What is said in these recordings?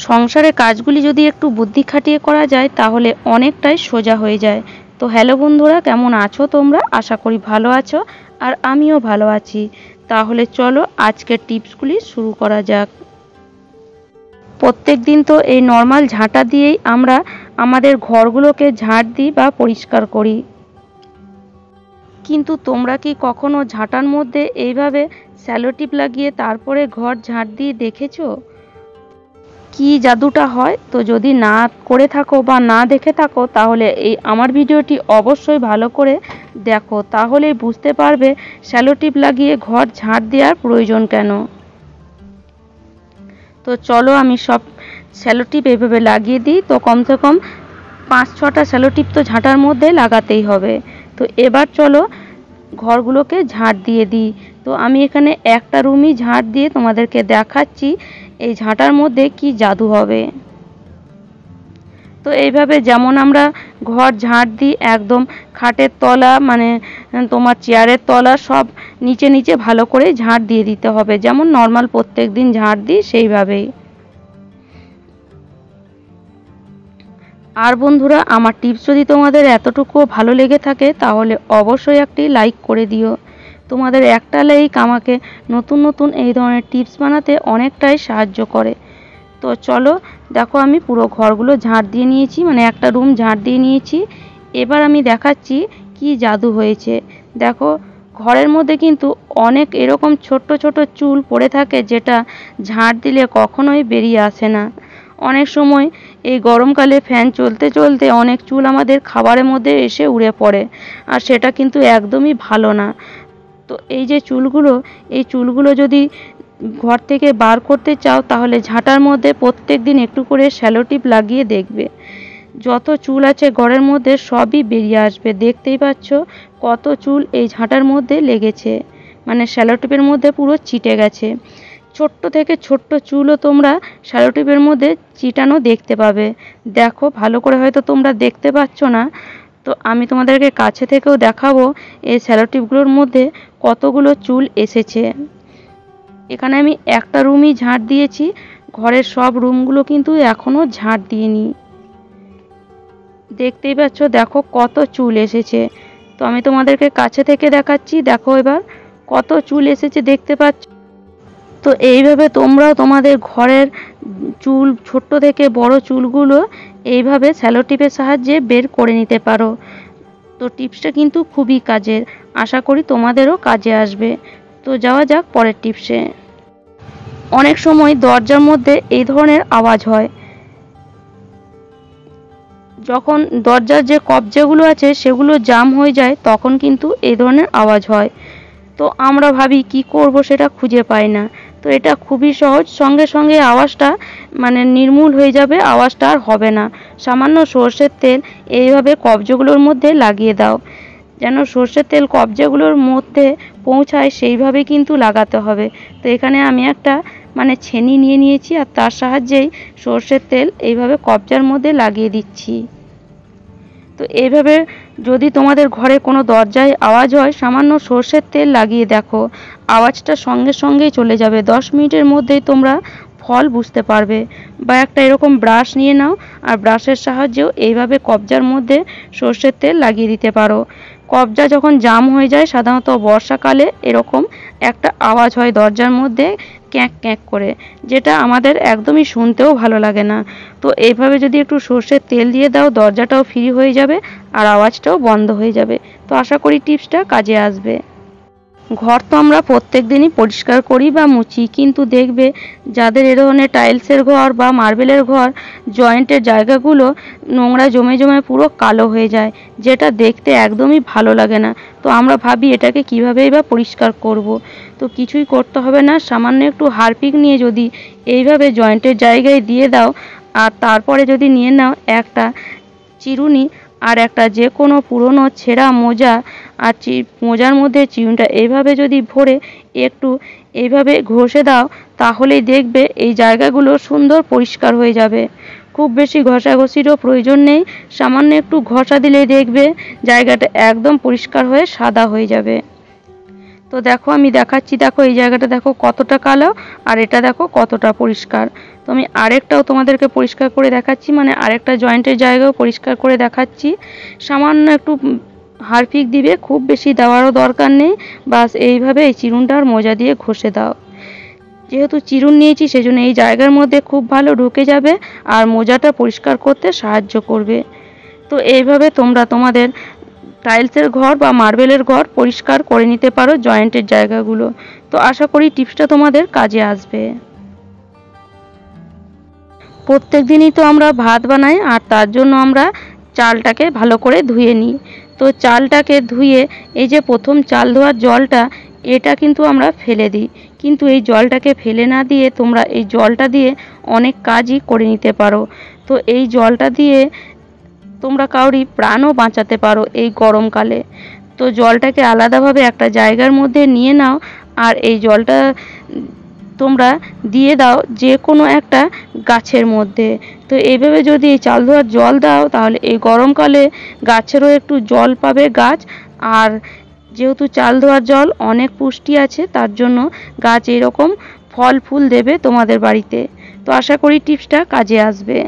সংসারে কাজগুলি যদি একটু বুদ্ধি খাটিয়ে করা যায় তাহলে অনেকটাই সোজা হয়ে যায়। তো হ্যালো বন্ধুরা, কেমন আছো তোমরা? আশা করি ভালো আছো, আর আমিও ভালো আছি। তাহলে চলো আজকের টিপসগুলি শুরু করা যাক। প্রত্যেক দিন তো এই নর্মাল ঝাঁটা দিয়েই আমরা আমাদের ঘরগুলোকে ঝাঁট দিই বা পরিষ্কার করি, কিন্তু তোমরা কি কখনো ঝাঁটার মধ্যে এইভাবে স্যালোটিপ লাগিয়ে তারপরে ঘর ঝাঁট দিয়ে দেখেছো কি জাদুটা হয়? তো যদি না করে থাকো বা না দেখে থাকো তাহলে এই আমার ভিডিওটি অবশ্যই ভালো করে দেখো, তাহলেই বুঝতে পারবে স্যালোটিপ লাগিয়ে ঘর ঝাঁট দেওয়ার প্রয়োজন কেন। তো চলো আমি সব স্যালোটিপ এভাবে লাগিয়ে দিই। তো কমসে কম 5-6টা স্যালোটিপ তো ঝাঁটার মধ্যে লাগাতেই হবে। তো এবার চলো ঘরগুলোকে ঝাঁট দিয়ে দিই। তো আমি এখানে একটা রুমই ঝাঁট দিয়ে তোমাদেরকে দেখাচ্ছি এই ঝাঁটার মধ্যে কি জাদু হবে। তো এইভাবে যেমন আমরা ঘর ঝাঁট দিই, একদম খাটের তলা মানে তোমার চেয়ারের তলা সব নিচে নিচে ভালো করে ঝাঁট দিয়ে দিতে হবে, যেমন নর্মাল প্রত্যেক দিন ঝাঁট দিই সেইভাবেই। আর বন্ধুরা, আমার টিপস যদি তোমাদের এতটুকুও ভালো লেগে থাকে তাহলে অবশ্যই একটি লাইক করে দিও। তোমাদের একটা লাইক আমাকে নতুন নতুন এই ধরনের টিপস বানাতে অনেকটাই সাহায্য করে। তো চলো দেখো আমি পুরো ঘরগুলো ঝাঁট দিয়ে নিয়েছি, মানে একটা রুম ঝাঁট দিয়ে নিয়েছি। এবার আমি দেখাচ্ছি কি জাদু হয়েছে। দেখো ঘরের মধ্যে কিন্তু অনেক এরকম ছোট্ট ছোট চুল পড়ে থাকে, যেটা ঝাঁট দিলে কখনোই বেরিয়ে আসে না। অনেক সময় এই গরমকালে ফ্যান চলতে চলতে অনেক চুল আমাদের খাবারের মধ্যে এসে উড়ে পড়ে, আর সেটা কিন্তু একদমই ভালো না। তো এই যে চুলগুলো, এই চুলগুলো যদি ঘর থেকে বার করতে চাও তাহলে ঝাঁটার মধ্যে প্রত্যেক দিন একটু করে স্যালোটিপ লাগিয়ে দেখবে, যত চুল আছে ঘরের মধ্যে সবই বেরিয়ে আসবে। দেখতেই পাচ্ছ কত চুল এই ঝাঁটার মধ্যে লেগেছে, মানে স্যালোটিপের মধ্যে পুরো চিটে গেছে। ছোট্ট থেকে ছোট্ট চুলও তোমরা স্যালোটিপের মধ্যে চিটানো দেখতে পাবে। দেখো ভালো করে হয়তো তোমরা দেখতে পাচ্ছ না, তো আমি তোমাদেরকে কাছে থেকেও দেখাবো এই স্যালোটিপগুলোর মধ্যে কতগুলো চুল এসেছে। এখানে আমি একটা রুমই ঝাঁট দিয়েছি, ঘরের সব রুমগুলো কিন্তু এখনও ঝাঁট দিইনি। দেখতেই পাচ্ছ দেখো কত চুল এসেছে। তো আমি তোমাদেরকে কাছে থেকে দেখাচ্ছি, দেখো এবার কত চুল এসেছে দেখতে পাচ্ছ। তো এইভাবে তোমরাও তোমাদের ঘরের চুল, ছোট্ট থেকে বড় চুলগুলো এইভাবে স্যালোটিপের সাহায্যে বের করে নিতে পারো। তো টিপসটা কিন্তু খুবই কাজের, আশা করি তোমাদেরও কাজে আসবে। তো যাওয়া যাক পরের টিপসে। অনেক সময় দরজার মধ্যে এই ধরনের আওয়াজ হয়, যখন দরজার যে কবজাগুলো আছে সেগুলো জাম হয়ে যায় তখন কিন্তু এই ধরনের আওয়াজ হয়। তো আমরা ভাবি কি করব, সেটা খুঁজে পাই না। তো এটা খুবই সহজ, সঙ্গে সঙ্গে আওয়াজটা মানে নির্মূল হয়ে যাবে, আওয়াজটা আর হবে না। সামান্য সর্ষের তেল এইভাবে কবজাগুলোর মধ্যে লাগিয়ে দাও, যেন সর্ষের তেল কবজাগুলোর মধ্যে পৌঁছায় সেইভাবে কিন্তু লাগাতে হবে। তো এখানে আমি একটা মানে ছেনি নিয়ে নিয়েছি, আর তার সাহায্যেই সর্ষের তেল এইভাবে কবজার মধ্যে লাগিয়ে দিচ্ছি। তো এইভাবে যদি তোমাদের ঘরে কোনো দরজায় আওয়াজ হয়, সামান্য সর্ষের তেল লাগিয়ে দেখো, আওয়াজটা সঙ্গে সঙ্গেই চলে যাবে। 10 মিনিটের মধ্যেই তোমরা ফল বুঝতে পারবে। বা একটা এরকম ব্রাশ নিয়ে নাও, আর ব্রাশের সাহায্যেও এইভাবে কবজার মধ্যে সর্ষের তেল লাগিয়ে দিতে পারো। কবজা যখন জাম হয়ে যায়, সাধারণত বর্ষাকালে এরকম একটা আওয়াজ হয় দরজার মধ্যে ক্যাঁক ক্যাঁক করে, যেটা আমাদের একদমই শুনতেও ভালো লাগে না। তো এইভাবে যদি একটু সর্ষের তেল দিয়ে দাও, দরজাটাও ফ্রি হয়ে যাবে আর আওয়াজটাও বন্ধ হয়ে যাবে। তো আশা করি টিপসটা কাজে আসবে। ঘর তো আমরা প্রত্যেক দিনই পরিষ্কার করি বা মুছি, কিন্তু দেখবে যাদের এ ধরনের টাইলসের ঘর বা মার্বেলের ঘর, জয়েন্টের জায়গাগুলো নোংরা জমে জমে পুরো কালো হয়ে যায়, যেটা দেখতে একদমই ভালো লাগে না। তো আমরা ভাবি এটাকে কীভাবেই বা পরিষ্কার করব। তো কিছুই করতে হবে না, সামান্য একটু হারপিক নিয়ে যদি এইভাবে জয়েন্টের জায়গায় দিয়ে দাও, আর তারপরে যদি নিয়ে নাও একটা চিরুনি আর একটা যে কোনো পুরনো ছেঁড়া মোজা, আর মোজার মধ্যে চিরুনিটা এইভাবে যদি ভরে একটু এইভাবে ঘষে দাও, তাহলেই দেখবে এই জায়গাগুলো সুন্দর পরিষ্কার হয়ে যাবে। খুব বেশি ঘষাঘষিরও প্রয়োজন নেই, সামান্য একটু ঘষা দিলেই দেখবে জায়গাটা একদম পরিষ্কার হয়ে সাদা হয়ে যাবে। তো দেখো আমি দেখাচ্ছি, দেখো এই জায়গাটা দেখো কতটা কালো, আর এটা দেখো কতটা পরিষ্কার। তো আমি আরেকটাও তোমাদেরকে পরিষ্কার করে দেখাচ্ছি, মানে আরেকটা জয়েন্টের জায়গাও পরিষ্কার করে দেখাচ্ছি। সামান্য একটু হারপিক দিবে, খুব বেশি দেওয়ারও দরকার নেই। বাস এইভাবে এই চিরুনটার মোজা দিয়ে ঘষে দাও। যেহেতু চিরুন নিয়েছি সেজন্য এই জায়গার মধ্যে খুব ভালো ঢুকে যাবে আর মোজাটা পরিষ্কার করতে সাহায্য করবে। তো এইভাবে তোমরা তোমাদের টাইলসের ঘর বা মার্বেলের ঘর পরিষ্কার করে নিতে পারো জয়েন্টের জায়গাগুলো। তো আশা করি টিপসটা তোমাদের কাজে আসবে। প্রত্যেক দিনই তো আমরা ভাত বানাই, আর তার জন্য আমরা চালটাকে ভালো করে ধুয়ে নিই। তো চালটাকে ধুয়ে এই যে প্রথম চাল ধোয়ার জলটা, এটা কিন্তু আমরা ফেলে দিই, কিন্তু এই জলটাকে ফেলে না দিয়ে তোমরা এই জলটা দিয়ে অনেক কাজই করে নিতে পারো। তো এই জলটা দিয়ে তোমরা কাউরি প্রাণও বাঁচাতে পারো এই গরমকালে। তো জলটাকে আলাদাভাবে একটা জায়গার মধ্যে নিয়ে নাও, আর এই জলটা তোমরা দিয়ে দাও যে কোনো একটা গাছের মধ্যে। তো এইভাবে যদি এই চাল ধোয়ার জল দাও তাহলে এই গরমকালে গাছেরও একটু জল পাবে গাছ, আর যেহেতু চাল ধোয়ার জল অনেক পুষ্টি আছে তার জন্য গাছ এরকম ফল ফুল দেবে তোমাদের বাড়িতে। তো আশা করি টিপসটা কাজে আসবে।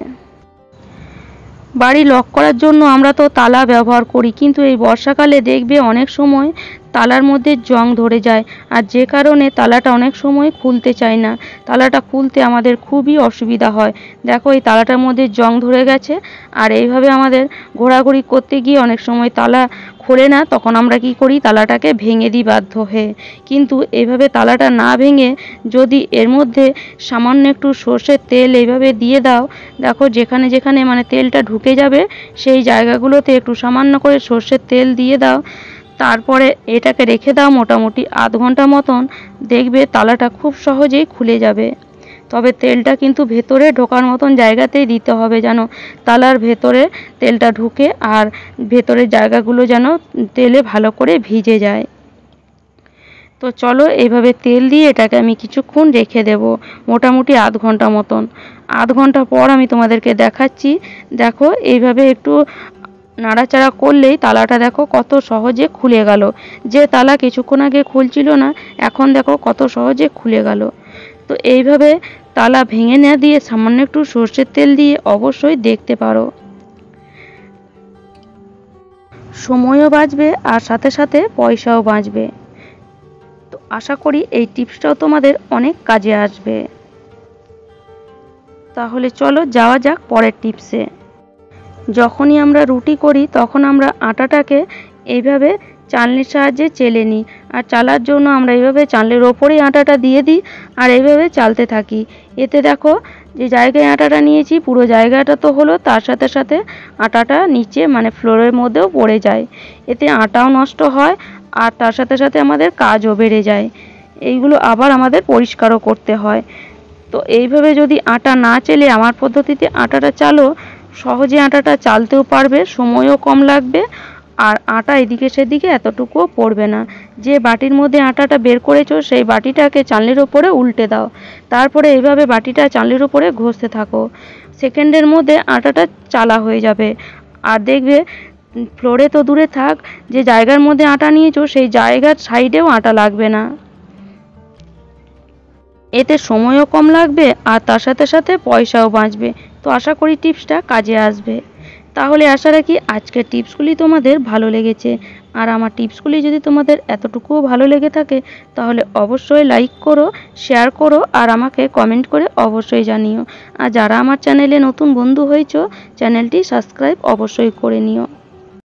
বাড়ি লক করার জন্য আমরা তো তালা ব্যবহার করি, কিন্তু এই বর্ষাকালে দেখবে অনেক সময় তালার মধ্যে জং ধরে যায়, আর যে কারণে তালাটা অনেক সময় খুলতে চায় না। তালাটা খুলতে আমাদের খুবই অসুবিধা হয়। দেখো এই তালাটার মধ্যে জং ধরে গেছে, আর এইভাবে আমাদের ঘোরাঘুরি করতে গিয়ে অনেক সময় তালা খোলে না, তখন আমরা কি করি, তালাটাকে ভেঙে দিই বাধ্য হয়ে। কিন্তু এইভাবে তালাটা না ভেঙে যদি এর মধ্যে সামান্য একটু সর্ষের তেল এইভাবে দিয়ে দাও, দেখো যেখানে যেখানে মানে তেলটা ঢুকে যাবে সেই জায়গাগুলোতে একটু সামান্য করে সর্ষের তেল দিয়ে দাও, তারপরে এটাকে রেখে দাও মোটামুটি আধ ঘন্টা মতন, দেখবে তালাটা খুব সহজেই খুলে যাবে। তবে তেলটা কিন্তু ভেতরে ঢোকার মতন জায়গাতেই দিতে হবে, যেন তালার ভেতরে তেলটা ঢুকে আর ভেতরের জায়গাগুলো যেন তেলে ভালো করে ভিজে যায়। তো চলো এইভাবে তেল দিয়ে এটাকে আমি কিছুক্ষণ রেখে দেব, মোটামুটি আধ ঘন্টা মতন। আধ ঘন্টা পর আমি তোমাদেরকে দেখাচ্ছি। দেখো এইভাবে একটু নাড়াচাড়া করলেই তালাটা দেখো কত সহজে খুলে গেল। যে তালা কিছুক্ষণ আগে খুলছিল না, এখন দেখো কত সহজে খুলে গেল। তো এইভাবে তালা ভেঙে না দিয়ে সামান্য একটু সর্ষের তেল দিয়ে অবশ্যই দেখতে পারো, সময়ও বাঁচবে আর সাথে সাথে পয়সাও বাঁচবে। তো আশা করি এই টিপসটাও তোমাদের অনেক কাজে আসবে। তাহলে চলো যাওয়া যাক পরের টিপসে। যখনই আমরা রুটি করি তখন আমরা আটাটাকে এইভাবে চালনির সাহায্যে চেলে নিই, আর চালার জন্য আমরা এইভাবে চালনির ওপরেই আটাটা দিয়ে দিই আর এইভাবে চালতে থাকি। এতে দেখো যে জায়গায় আটাটা নিয়েছি পুরো জায়গাটা তো হলো, তার সাথে সাথে আটাটা নিচে মানে ফ্লোরের মধ্যেও পড়ে যায়। এতে আটাও নষ্ট হয় আর তার সাথে সাথে আমাদের কাজও বেড়ে যায়। এইগুলো আবার আমাদের পরিষ্কারও করতে হয়। তো এইভাবে যদি আটা না চেলে আমার পদ্ধতিতে আটাটা চালো, সহজে আটাটা চালতেও পারবে, সময়ও কম লাগবে, আর আটা এদিকে সেদিকে এতটুকুও পড়বে না। যে বাটির মধ্যে আটাটা বের করেছো সেই বাটিটাকে চালনির ওপরে উল্টে দাও, তারপরে এইভাবে বাটিটা চালনির ওপরে ঘষতে থাকো। সেকেন্ডের মধ্যে আটাটা চালা হয়ে যাবে, আর দেখবে ফ্লোরে তো দূরে থাক, যে জায়গার মধ্যে আটা নিয়েছো সেই জায়গার সাইডেও আটা লাগবে না। এতে সময়ও কম লাগবে আর তার সাথে সাথে পয়সাও বাঁচবে। তো আশা করি টিপসটা কাজে আসবে। তাহলে আশা রাখি আজকের টিপসগুলি তোমাদের ভালো লেগেছে, আর আমার টিপসগুলি যদি তোমাদের এতটুকুও ভালো লেগে থাকে তাহলে অবশ্যই লাইক করো, শেয়ার করো, আর আমাকে কমেন্ট করে অবশ্যই জানিও। আর যারা আমার চ্যানেলে নতুন বন্ধু হয়েছো চ্যানেলটি সাবস্ক্রাইব অবশ্যই করে নিও।